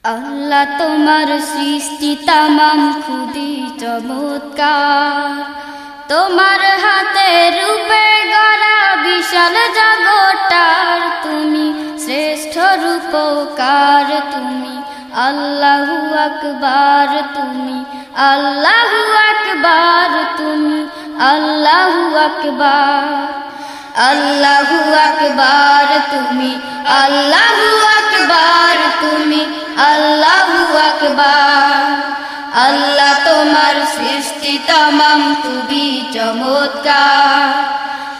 আল্লাহ তোমার সৃষ্টি তামাম খুবই চমৎকার, তোমার হাতে রূপে গড়া বিশাল জগৎটার তুমি শ্রেষ্ঠ রূপকার। তুমি আল্লাহু আকবার, তুমি আল্লাহু আকবার, তুমি আল্লাহু আকবার, আল্লাহু আকবার, তুমি আল্লাহু আকবার, তুমি আল্লাহু আকবার। আল্লাহ তোমার সৃষ্টি তামাম খুবই চমৎকার,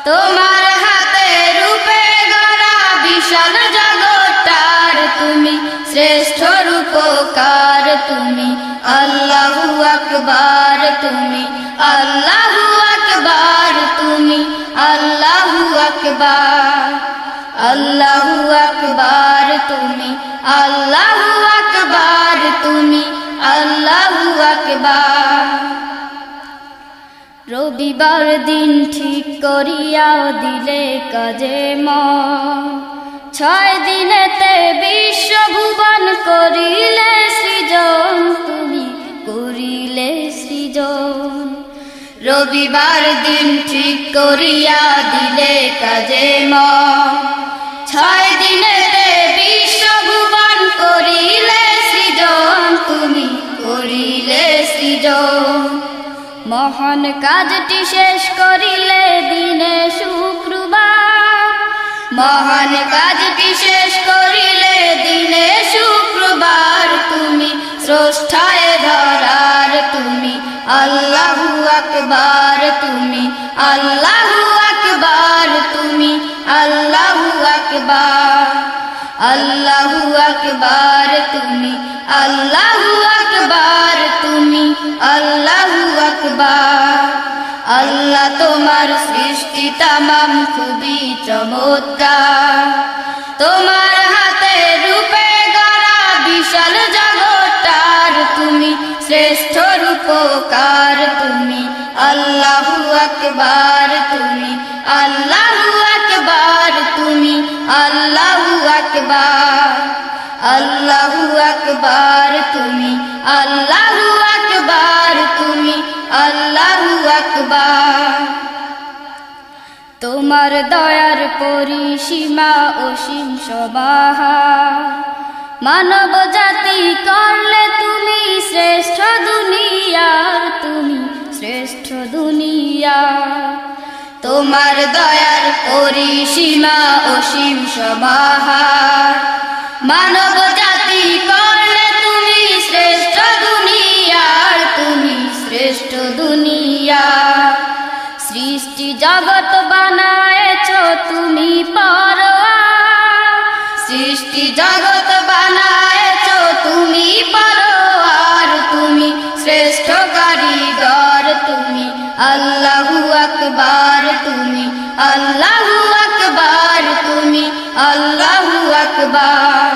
তোমার হাতে রূপে গড়া বিশাল জগৎটার তুমি শ্রেষ্ঠ রূপকার। তুমি আল্লাহু আকবার, তুমি আল্লাহু আকবার, তুমি আল্লাহু আকবার, আল্লাহু আকবার, তুমি আল্লাহু আকবার, তুমি আল্লাহু আকবার। রবিবার দিন ঠিক করিয়া দিলে কাজে মন, 6 দিনেতে বিশ্বভুবন করিলে সৃজন, তুমি করিলে সৃজন। রবিবার দিন ঠিক করিয়া দিলে কাজে মন, 6 দিনেতে বিশ্বভুবন করিলে সৃজন, তুমি করিলে সৃজন। মহান কাজটি শেষ করিলে দিনে শুক্রবার, মহান কাজটি শেষ করিলে দিনে শুক্রবার, তুমি স্রষ্টায় ধরার। তুমি আল্লাহু আকবার, তুমি আল্লাহু আকবার, তুমি আল্লাহু আকবার, আল্লাহু আকবার, তুমি আল্লাহু আকবার, তুমি আল্লাহু আকবার। আল্লাহ তোমার সৃষ্টি তামাম খুবই চমৎকার, তোমার হাতে রূপে গড়া বিশাল জগৎটার তুমি শ্রেষ্ঠ রূপকার। তুমি আল্লাহু আকবার, তুমি আল্লাহু আকবার, তুমি আল্লাহু আকবার, আল্লাহু আকবার, তুমি আল্লাহু আকবার, তুমি আল্লাহু আকবার। তোমার দয়ার পরিসীমা অসীম সমাহার, মানব জাতি করলে তুমি শ্রেষ্ঠ দুনিয়ার, তুমি শ্রেষ্ঠ দুনিয়ার। তোমার দয়ার পরিসীমা অসীম সমাহার, মানব জাতি করলে তুমি শ্রেষ্ঠ দুনিয়ার, তুমি শ্রেষ্ঠ দুনিয়ার। সৃষ্টি জগৎ বানায়েছ তুমি পরোয়ার, সৃষ্টি জগৎ বানায়েছ তুমি পরোয়ার, তুমি শ্রেষ্ঠ কারিগর। তুমি আল্লাহু আকবার, তুমি আল্লাহু আকবার, তুমি আল্লাহু আকবার,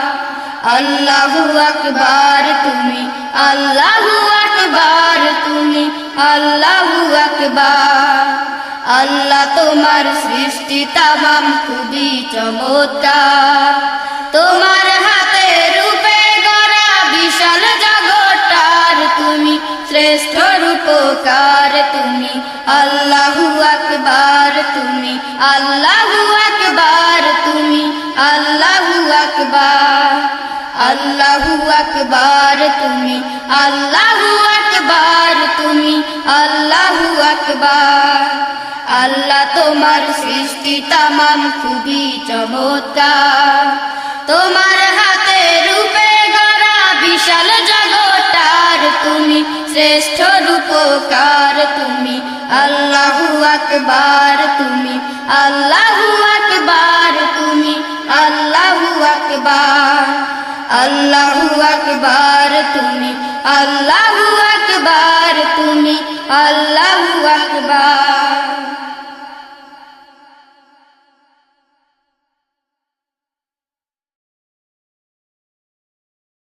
আল্লাহু আকবার, তুমি আল্লাহু আকবার, তুমি আল্লাহু আকবার। আল্লাহ তোমার সৃষ্টি তামাম খুবই চমৎকার, তোমার হাতে রূপে গড়া বিশাল জগৎটার তুমি শ্রেষ্ঠ রূপকার। তুমি আল্লাহু আকবার, তুমি আল্লাহু আকবার, তুমি আল্লাহু আকবার, আল্লাহু আকবার, তুমি আল্লাহু আকবার, তুমি আল্লাহু আকবার। আল্লাহ তোমার সৃষ্টি তামাম খুবই চমৎকার, তোমার হাতে রূপে গড়া বিশাল জগৎটার তুমি শ্রেষ্ঠ রূপকার। তুমি আল্লাহু আকবার, তুমি আল্লাহু আকবার, তুমি আল্লাহু আকবার, আল্লাহু আকবার, তুমি আল্লাহু আকবার, তুমি আল্লাহু আকবার।